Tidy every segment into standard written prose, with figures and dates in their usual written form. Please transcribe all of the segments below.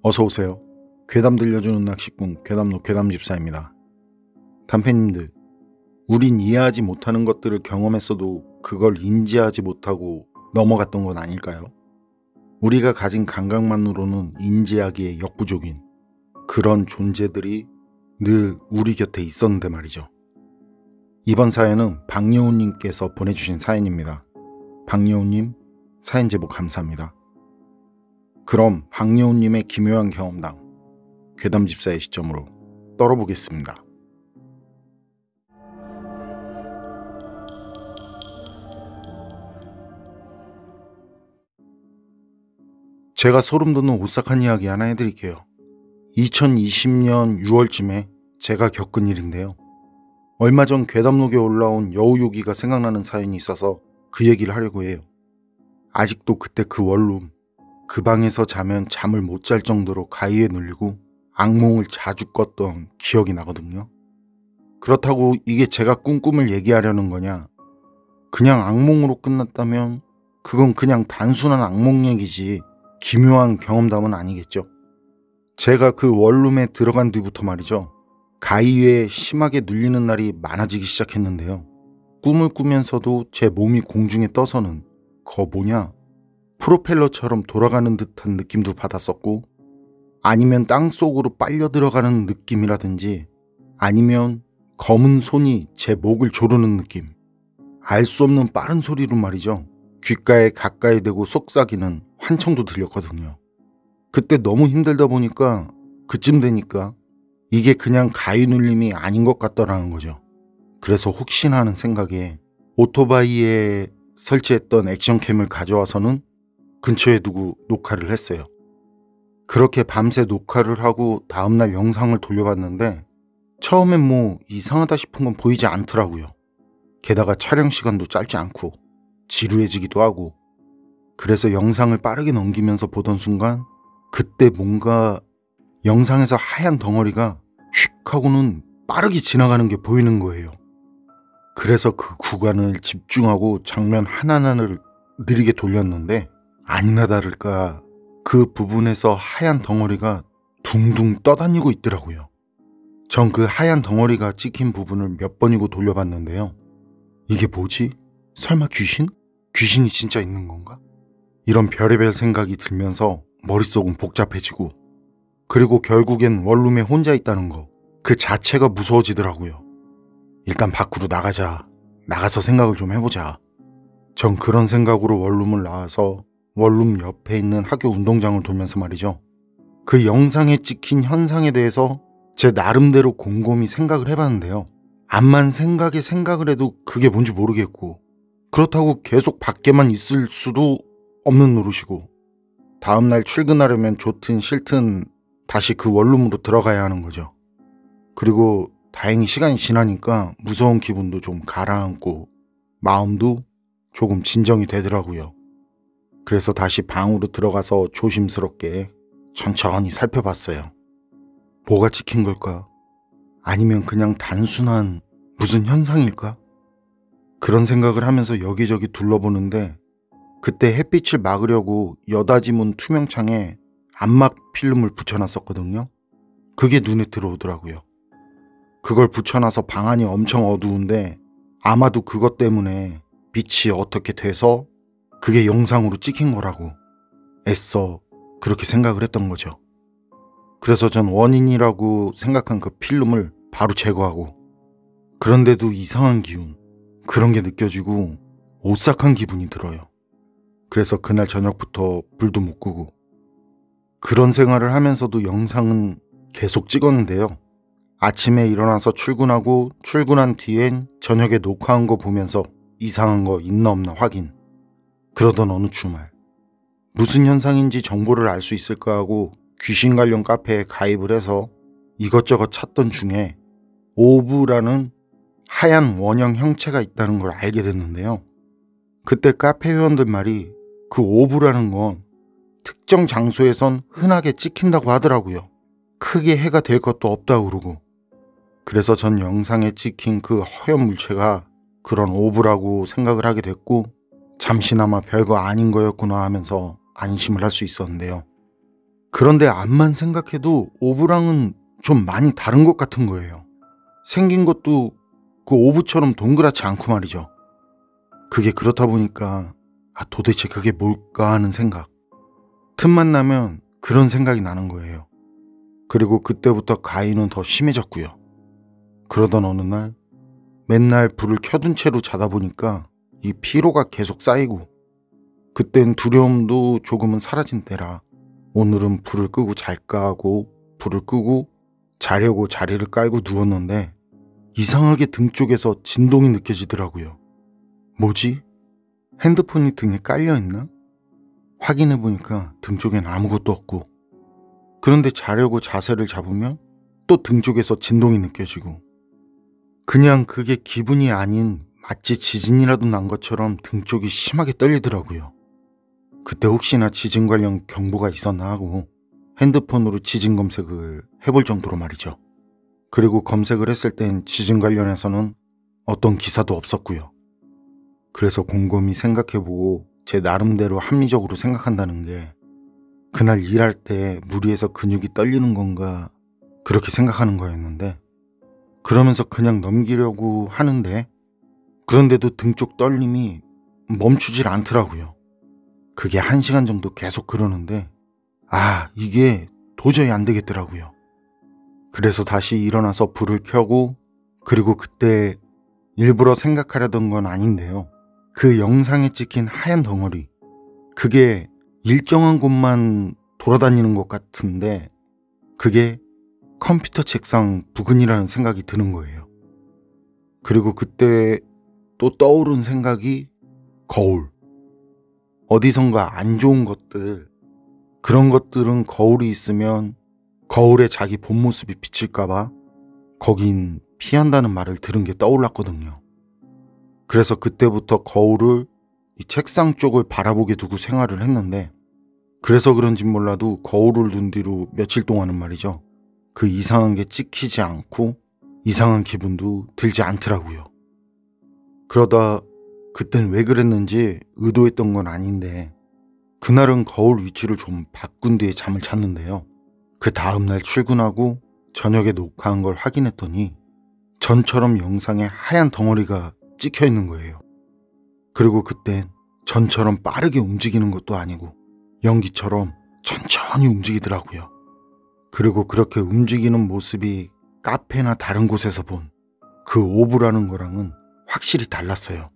어서오세요. 괴담 들려주는 낚시꾼 괴담노 괴담집사입니다. 단팬님들, 우린 이해하지 못하는 것들을 경험했어도 그걸 인지하지 못하고 넘어갔던 건 아닐까요? 우리가 가진 감각만으로는 인지하기에 역부족인 그런 존재들이 늘 우리 곁에 있었는데 말이죠. 이번 사연은 박여우님께서 보내주신 사연입니다. 박여우님, 사연 제보 감사합니다. 그럼 박여우님의 기묘한 경험담, 괴담집사의 시점으로 떨어보겠습니다. 제가 소름돋는 오싹한 이야기 하나 해드릴게요. 2020년 6월쯤에 제가 겪은 일인데요. 얼마 전 괴담록에 올라온 여우요기가 생각나는 사연이 있어서 그 얘기를 하려고 해요. 아직도 그때 그 원룸, 그 방에서 자면 잠을 못 잘 정도로 가위에 눌리고 악몽을 자주 꿨던 기억이 나거든요. 그렇다고 이게 제가 꾼 꿈을 얘기하려는 거냐? 그냥 악몽으로 끝났다면 그건 그냥 단순한 악몽 얘기지 기묘한 경험담은 아니겠죠. 제가 그 원룸에 들어간 뒤부터 말이죠. 가위에 심하게 눌리는 날이 많아지기 시작했는데요. 꿈을 꾸면서도 제 몸이 공중에 떠서는 프로펠러처럼 돌아가는 듯한 느낌도 받았었고, 아니면 땅속으로 빨려 들어가는 느낌이라든지, 아니면 검은 손이 제 목을 조르는 느낌, 알 수 없는 빠른 소리로 말이죠. 귓가에 가까이 대고 속삭이는 환청도 들렸거든요. 그때 너무 힘들다 보니까 그쯤 되니까 이게 그냥 가위 눌림이 아닌 것 같더라는 거죠. 그래서 혹시나 하는 생각에 오토바이에 설치했던 액션캠을 가져와서는 근처에 두고 녹화를 했어요. 그렇게 밤새 녹화를 하고 다음날 영상을 돌려봤는데 처음엔 뭐 이상하다 싶은 건 보이지 않더라고요. 게다가 촬영 시간도 짧지 않고 지루해지기도 하고, 그래서 영상을 빠르게 넘기면서 보던 순간 그때 뭔가 영상에서 하얀 덩어리가 휙 하고는 빠르게 지나가는 게 보이는 거예요. 그래서 그 구간을 집중하고 장면 하나하나를 느리게 돌렸는데 아니나 다를까 그 부분에서 하얀 덩어리가 둥둥 떠다니고 있더라고요. 전 그 하얀 덩어리가 찍힌 부분을 몇 번이고 돌려봤는데요. 이게 뭐지? 설마 귀신? 귀신이 진짜 있는 건가? 이런 별의별 생각이 들면서 머릿속은 복잡해지고, 그리고 결국엔 원룸에 혼자 있다는 거, 그 자체가 무서워지더라고요. 일단 밖으로 나가서 생각을 좀 해보자. 전 그런 생각으로 원룸을 나와서 원룸 옆에 있는 학교 운동장을 돌면서 말이죠. 그 영상에 찍힌 현상에 대해서 제 나름대로 곰곰이 생각을 해봤는데요. 암만 생각을 해도 그게 뭔지 모르겠고, 그렇다고 계속 밖에만 있을 수도 없는 노릇이고, 다음날 출근하려면 좋든 싫든 다시 그 원룸으로 들어가야 하는 거죠. 그리고 다행히 시간이 지나니까 무서운 기분도 좀 가라앉고 마음도 조금 진정이 되더라고요. 그래서 다시 방으로 들어가서 조심스럽게 천천히 살펴봤어요. 뭐가 찍힌 걸까? 아니면 그냥 단순한 무슨 현상일까? 그런 생각을 하면서 여기저기 둘러보는데 그때 햇빛을 막으려고 여닫이문 투명창에 암막 필름을 붙여놨었거든요. 그게 눈에 들어오더라고요. 그걸 붙여놔서 방 안이 엄청 어두운데 아마도 그것 때문에 빛이 어떻게 돼서 그게 영상으로 찍힌 거라고 애써 그렇게 생각을 했던 거죠. 그래서 전 원인이라고 생각한 그 필름을 바로 제거하고, 그런데도 이상한 기운, 그런 게 느껴지고 오싹한 기분이 들어요. 그래서 그날 저녁부터 불도 못 끄고 그런 생활을 하면서도 영상은 계속 찍었는데요. 아침에 일어나서 출근하고 출근한 뒤엔 저녁에 녹화한 거 보면서 이상한 거 있나 없나 확인. 그러던 어느 주말 무슨 현상인지 정보를 알 수 있을까 하고 귀신 관련 카페에 가입을 해서 이것저것 찾던 중에 오브라는 하얀 원형 형체가 있다는 걸 알게 됐는데요. 그때 카페 회원들 말이 그 오브라는 건 특정 장소에선 흔하게 찍힌다고 하더라고요. 크게 해가 될 것도 없다고 그러고. 그래서 전 영상에 찍힌 그 허연 물체가 그런 오브라고 생각을 하게 됐고, 잠시나마 별거 아닌 거였구나 하면서 안심을 할 수 있었는데요. 그런데 앞만 생각해도 오브랑은 좀 많이 다른 것 같은 거예요. 생긴 것도 그 오브처럼 동그랗지 않고 말이죠. 그게 그렇다 보니까 도대체 그게 뭘까 하는 생각. 틈만 나면 그런 생각이 나는 거예요. 그리고 그때부터 가위는 더 심해졌고요. 그러던 어느 날 맨날 불을 켜둔 채로 자다 보니까 이 피로가 계속 쌓이고, 그땐 두려움도 조금은 사라진 때라 오늘은 불을 끄고 잘까 하고 불을 끄고 자려고 자리를 깔고 누웠는데 이상하게 등 쪽에서 진동이 느껴지더라고요. 뭐지? 핸드폰이 등에 깔려있나? 확인해보니까 등 쪽엔 아무것도 없고, 그런데 자려고 자세를 잡으면 또 등 쪽에서 진동이 느껴지고, 그냥 그게 기분이 아닌 마치 지진이라도 난 것처럼 등 쪽이 심하게 떨리더라고요. 그때 혹시나 지진 관련 경보가 있었나 하고 핸드폰으로 지진 검색을 해볼 정도로 말이죠. 그리고 검색을 했을 땐 지진 관련해서는 어떤 기사도 없었고요. 그래서 곰곰이 생각해보고 제 나름대로 합리적으로 생각한다는 게, 그날 일할 때 무리해서 근육이 떨리는 건가 그렇게 생각하는 거였는데, 그러면서 그냥 넘기려고 하는데 그런데도 등 쪽 떨림이 멈추질 않더라고요. 그게 1시간 정도 계속 그러는데 이게 도저히 안 되겠더라고요. 그래서 다시 일어나서 불을 켜고, 그리고 그때 일부러 생각하려던 건 아닌데요. 그 영상에 찍힌 하얀 덩어리, 그게 일정한 곳만 돌아다니는 것 같은데 그게 컴퓨터 책상 부근이라는 생각이 드는 거예요. 그리고 그때 또 떠오른 생각이 거울. 어디선가 안 좋은 것들, 그런 것들은 거울이 있으면 거울에 자기 본 모습이 비칠까봐 거긴 피한다는 말을 들은 게 떠올랐거든요. 그래서 그때부터 거울을 이 책상 쪽을 바라보게 두고 생활을 했는데, 그래서 그런지 몰라도 거울을 둔 뒤로 며칠 동안은 말이죠, 그 이상한 게 찍히지 않고 이상한 기분도 들지 않더라고요. 그러다 그땐 왜 그랬는지 의도했던 건 아닌데, 그날은 거울 위치를 좀 바꾼 뒤에 잠을 잤는데요. 그 다음날 출근하고 저녁에 녹화한 걸 확인했더니 전처럼 영상에 하얀 덩어리가 찍혀 있는 거예요. 그리고 그땐 전처럼 빠르게 움직이는 것도 아니고 연기처럼 천천히 움직이더라고요. 그리고 그렇게 움직이는 모습이 카페나 다른 곳에서 본 그 오브라는 거랑은 확실히 달랐어요.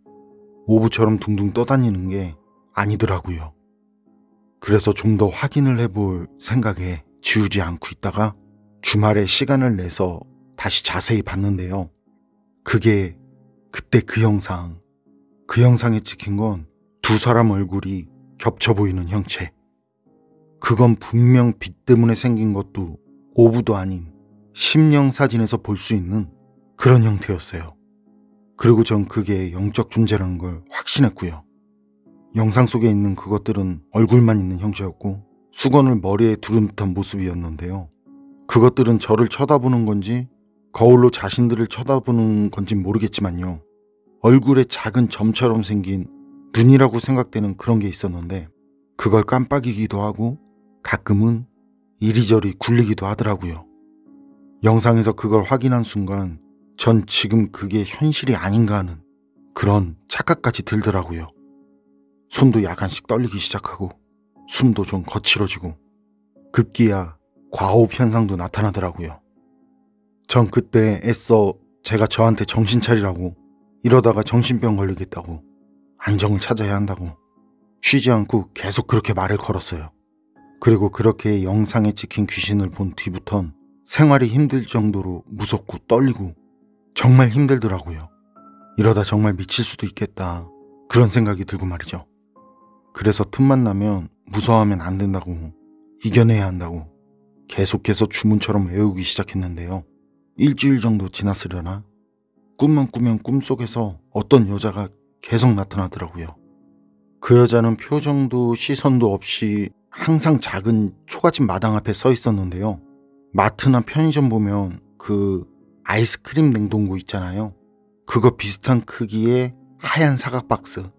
오브처럼 둥둥 떠다니는 게 아니더라고요. 그래서 좀 더 확인을 해볼 생각에 지우지 않고 있다가 주말에 시간을 내서 다시 자세히 봤는데요. 그게 그때 그 영상에 찍힌 건 두 사람 얼굴이 겹쳐 보이는 형체. 그건 분명 빛 때문에 생긴 것도 오브도 아닌 심령 사진에서 볼 수 있는 그런 형태였어요. 그리고 전 그게 영적 존재라는 걸 확신했고요. 영상 속에 있는 그것들은 얼굴만 있는 형체였고 수건을 머리에 두른 듯한 모습이었는데요. 그것들은 저를 쳐다보는 건지 거울로 자신들을 쳐다보는 건지 모르겠지만요, 얼굴에 작은 점처럼 생긴 눈이라고 생각되는 그런 게 있었는데 그걸 깜빡이기도 하고 가끔은 이리저리 굴리기도 하더라고요. 영상에서 그걸 확인한 순간 전 지금 그게 현실이 아닌가 하는 그런 착각까지 들더라고요. 손도 약간씩 떨리기 시작하고 숨도 좀 거칠어지고 급기야 과호흡 현상도 나타나더라고요. 전 그때 애써 제가 저한테 정신 차리라고, 이러다가 정신병 걸리겠다고, 안정을 찾아야 한다고 쉬지 않고 계속 그렇게 말을 걸었어요. 그리고 그렇게 영상에 찍힌 귀신을 본 뒤부턴 생활이 힘들 정도로 무섭고 떨리고 정말 힘들더라고요. 이러다 정말 미칠 수도 있겠다, 그런 생각이 들고 말이죠. 그래서 틈만 나면 무서워하면 안 된다고, 이겨내야 한다고 계속해서 주문처럼 외우기 시작했는데요. 일주일 정도 지났으려나 꿈만 꾸면 꿈속에서 어떤 여자가 계속 나타나더라고요. 그 여자는 표정도 시선도 없이 항상 작은 초가집 마당 앞에 서 있었는데요. 마트나 편의점 보면 그 아이스크림 냉동고 있잖아요. 그거 비슷한 크기의 하얀 사각 박스,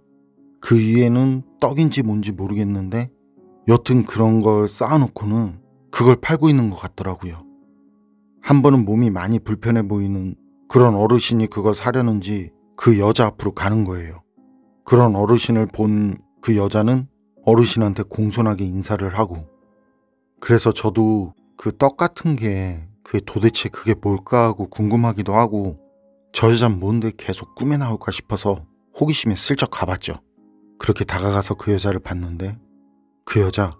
그 위에는 떡인지 뭔지 모르겠는데 여튼 그런 걸 쌓아놓고는 그걸 팔고 있는 것 같더라고요. 한 번은 몸이 많이 불편해 보이는 그런 어르신이 그걸 사려는지 그 여자 앞으로 가는 거예요. 그런 어르신을 본 그 여자는 어르신한테 공손하게 인사를 하고, 그래서 저도 그 떡 같은 게 도대체 그게 뭘까 하고 궁금하기도 하고, 저 여자는 뭔데 계속 꿈에 나올까 싶어서 호기심에 슬쩍 가봤죠. 그렇게 다가가서 그 여자를 봤는데, 그 여자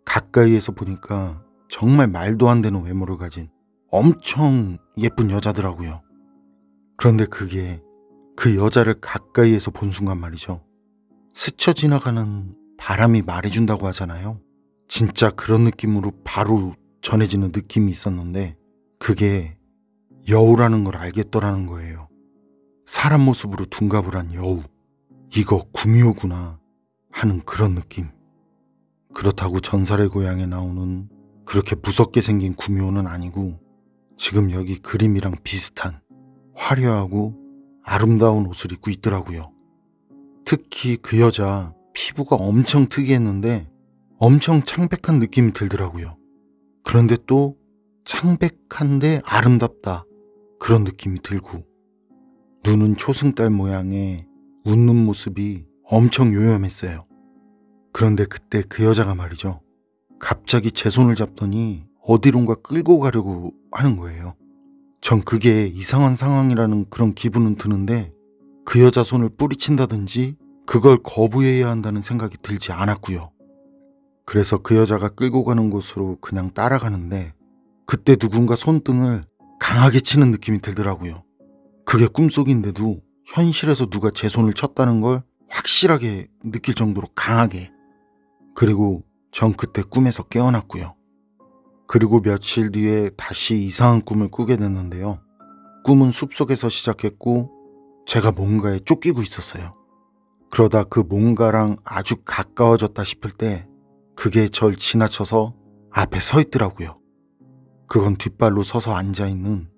가까이에서 보니까 정말 말도 안 되는 외모를 가진 엄청 예쁜 여자더라고요. 그런데 그게 그 여자를 가까이에서 본 순간 말이죠, 스쳐 지나가는 바람이 말해준다고 하잖아요. 진짜 그런 느낌으로 바로 전해지는 느낌이 있었는데, 그게 여우라는 걸 알겠더라는 거예요. 사람 모습으로 둔갑을 한 여우. 이거 구미호구나 하는 그런 느낌. 그렇다고 전설의 고향에 나오는 그렇게 무섭게 생긴 구미호는 아니고, 지금 여기 그림이랑 비슷한 화려하고 아름다운 옷을 입고 있더라고요. 특히 그 여자 피부가 엄청 특이했는데 엄청 창백한 느낌이 들더라고요. 그런데 또 창백한데 아름답다, 그런 느낌이 들고, 눈은 초승달 모양의 웃는 모습이 엄청 요염했어요. 그런데 그때 그 여자가 말이죠, 갑자기 제 손을 잡더니 어디론가 끌고 가려고 하는 거예요. 전 그게 이상한 상황이라는 그런 기분은 드는데, 그 여자 손을 뿌리친다든지 그걸 거부해야 한다는 생각이 들지 않았고요. 그래서 그 여자가 끌고 가는 곳으로 그냥 따라가는데, 그때 누군가 손등을 강하게 치는 느낌이 들더라고요. 그게 꿈속인데도 현실에서 누가 제 손을 쳤다는 걸 확실하게 느낄 정도로 강하게. 그리고 전 그때 꿈에서 깨어났고요. 그리고 며칠 뒤에 다시 이상한 꿈을 꾸게 됐는데요. 꿈은 숲속에서 시작했고 제가 뭔가에 쫓기고 있었어요. 그러다 그 뭔가랑 아주 가까워졌다 싶을 때 그게 절 지나쳐서 앞에 서 있더라고요. 그건 뒷발로 서서 앉아있는,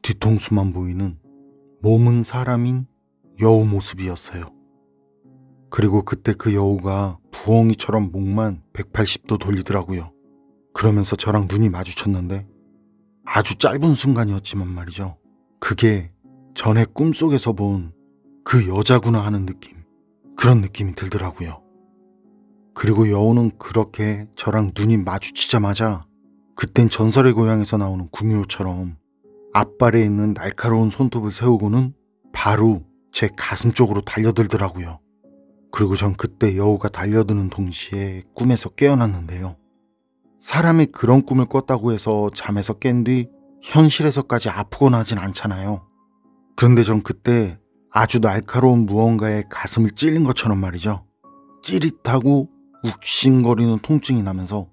뒤통수만 보이는 몸은 사람인 여우 모습이었어요. 그리고 그때 그 여우가 부엉이처럼 목만 180도 돌리더라고요. 그러면서 저랑 눈이 마주쳤는데, 아주 짧은 순간이었지만 말이죠, 그게 전에 꿈속에서 본 그 여자구나 하는 느낌, 그런 느낌이 들더라고요. 그리고 여우는 그렇게 저랑 눈이 마주치자마자 그땐 전설의 고향에서 나오는 구미호처럼 앞발에 있는 날카로운 손톱을 세우고는 바로 제 가슴 쪽으로 달려들더라고요. 그리고 전 그때 여우가 달려드는 동시에 꿈에서 깨어났는데요. 사람이 그런 꿈을 꿨다고 해서 잠에서 깬 뒤 현실에서까지 아프거나 하진 않잖아요. 그런데 전 그때 아주 날카로운 무언가에 가슴을 찔린 것처럼 말이죠, 찌릿하고 욱신거리는 통증이 나면서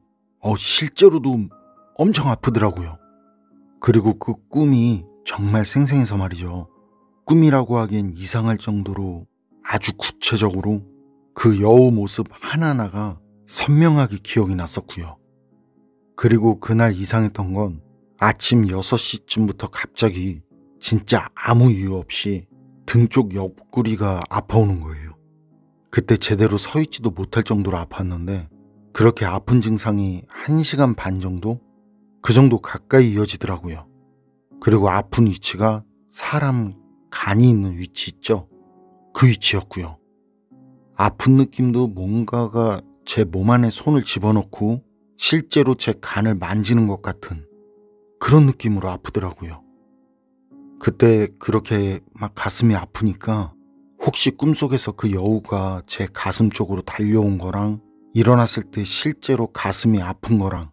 실제로도 엄청 아프더라고요. 그리고 그 꿈이 정말 생생해서 말이죠, 꿈이라고 하기엔 이상할 정도로 아주 구체적으로 그 여우 모습 하나하나가 선명하게 기억이 났었고요. 그리고 그날 이상했던 건 아침 6시쯤부터 갑자기 진짜 아무 이유 없이 등 쪽 옆구리가 아파오는 거예요. 그때 제대로 서 있지도 못할 정도로 아팠는데, 그렇게 아픈 증상이 1시간 반 정도? 그 정도 가까이 이어지더라고요. 그리고 아픈 위치가 사람 간이 있는 위치 있죠? 그 위치였고요. 아픈 느낌도 뭔가가 제 몸 안에 손을 집어넣고 실제로 제 간을 만지는 것 같은 그런 느낌으로 아프더라고요. 그때 그렇게 막 가슴이 아프니까 혹시 꿈속에서 그 여우가 제 가슴 쪽으로 달려온 거랑 일어났을 때 실제로 가슴이 아픈 거랑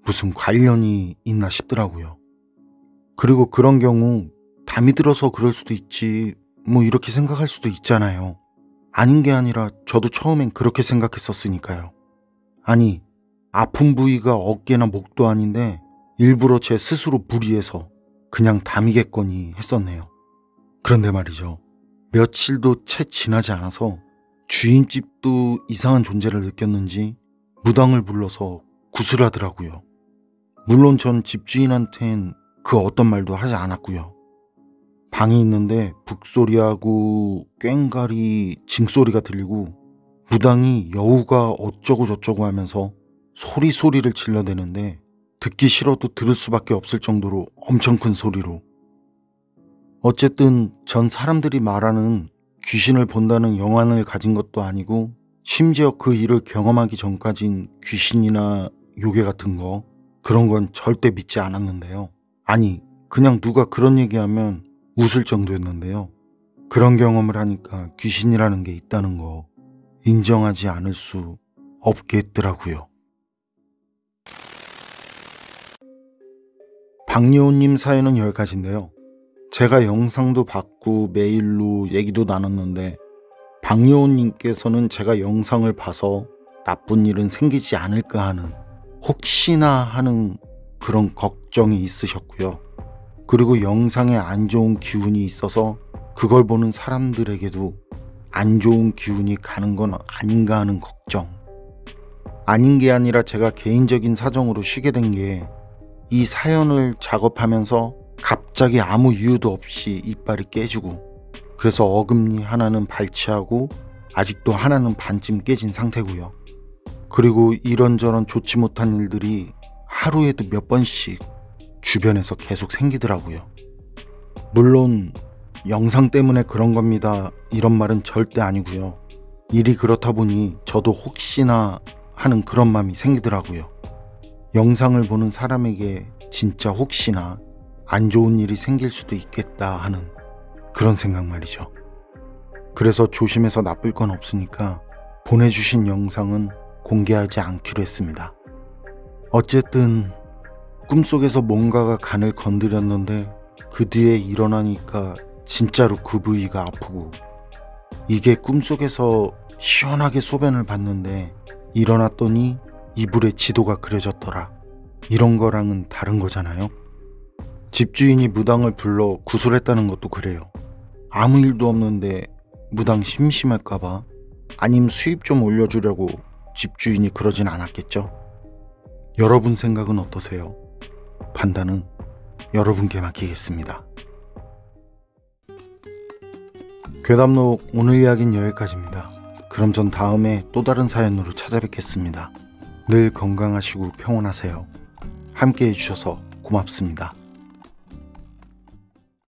무슨 관련이 있나 싶더라고요. 그리고 그런 경우 담이 들어서 그럴 수도 있지 뭐 이렇게 생각할 수도 있잖아요. 아닌 게 아니라 저도 처음엔 그렇게 생각했었으니까요. 아니, 아픈 부위가 어깨나 목도 아닌데 일부러 제 스스로 무리해서 그냥 담이겠거니 했었네요. 그런데 말이죠, 며칠도 채 지나지 않아서 주인집도 이상한 존재를 느꼈는지 무당을 불러서 구슬하더라고요. 물론 전 집주인한텐 그 어떤 말도 하지 않았고요. 방에 있는데 북소리하고 꽹가리 징소리가 들리고 무당이 여우가 어쩌고 저쩌고 하면서 소리를 질러대는데 듣기 싫어도 들을 수밖에 없을 정도로 엄청 큰 소리로. 어쨌든 전 사람들이 말하는 귀신을 본다는 영안을 가진 것도 아니고 심지어 그 일을 경험하기 전까진 귀신이나 요괴 같은 거 그런 건 절대 믿지 않았는데요. 아니, 그냥 누가 그런 얘기하면 웃을 정도였는데요. 그런 경험을 하니까 귀신이라는 게 있다는 거 인정하지 않을 수 없겠더라고요. 박예호님 사연은 10가지인데요. 제가 영상도 받고 메일로 얘기도 나눴는데 박예호님께서는 제가 영상을 봐서 나쁜 일은 생기지 않을까 하는 혹시나 하는 그런 걱정이 있으셨고요. 그리고 영상에 안 좋은 기운이 있어서 그걸 보는 사람들에게도 안 좋은 기운이 가는 건 아닌가 하는 걱정. 아닌 게 아니라 제가 개인적인 사정으로 쉬게 된 게 이 사연을 작업하면서 갑자기 아무 이유도 없이 이빨이 깨지고 그래서 어금니 하나는 발치하고 아직도 하나는 반쯤 깨진 상태고요. 그리고 이런저런 좋지 못한 일들이 하루에도 몇 번씩 주변에서 계속 생기더라고요. 물론 영상 때문에 그런 겁니다 이런 말은 절대 아니고요. 일이 그렇다 보니 저도 혹시나 하는 그런 마음이 생기더라고요. 영상을 보는 사람에게 진짜 혹시나 안 좋은 일이 생길 수도 있겠다 하는 그런 생각 말이죠. 그래서 조심해서 나쁠 건 없으니까 보내주신 영상은 공개하지 않기로 했습니다. 어쨌든 꿈속에서 뭔가가 간을 건드렸는데 그 뒤에 일어나니까 진짜로 그 부위가 아프고 이게 꿈속에서 시원하게 소변을 봤는데 일어났더니 이불에 지도가 그려졌더라. 이런 거랑은 다른 거잖아요. 집주인이 무당을 불러 구술했다는 것도 그래요. 아무 일도 없는데 무당 심심할까봐 아님 수입 좀 올려주려고 집주인이 그러진 않았겠죠. 여러분 생각은 어떠세요? 판단은 여러분께 맡기겠습니다. 괴담록 오늘 이야기는 여기까지입니다. 그럼 전 다음에 또 다른 사연으로 찾아뵙겠습니다. 늘 건강하시고 평온하세요. 함께 해주셔서 고맙습니다.